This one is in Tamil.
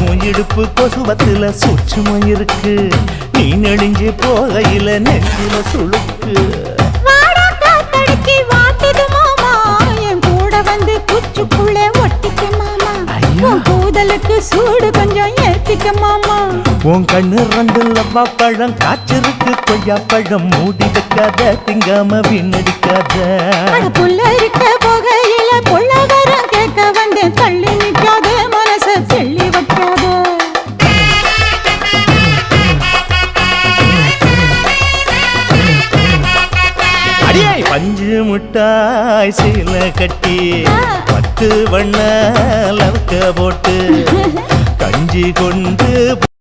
உன் இடுப்பு கொசுவத்துல சூட்சுமம் இருக்கு நீ நெளிஞ்சு போகையில நெஞ்சில சுளுக்கு வாடா காத்தடிச்சு வாட்டுது மாமா என் கூட வந்து குச்சுக்குள்ளே ஒட்டிக்க மாமா உன் கூதலுக்கு சூடு கொஞ்சம் ஏத்திக்க மாமா உன் கண்ணு ரெண்டு லவ்வா பழம் காய்ச்சிருக்கு கொய்யா பழம் மூடி வைக்காத திங்காம வீணடிக்காத புள்ள இருக்க போகையில பொள்ளவரம் கேட்க வந்தேன் தள்ளி நிக்காத மனச தெள்ளி வைக்காத அடியே பஞ்சு முட்டாய் சீல கட்டி 10 வண்ண லவக்க போட்டு கஞ்சி கொண்டு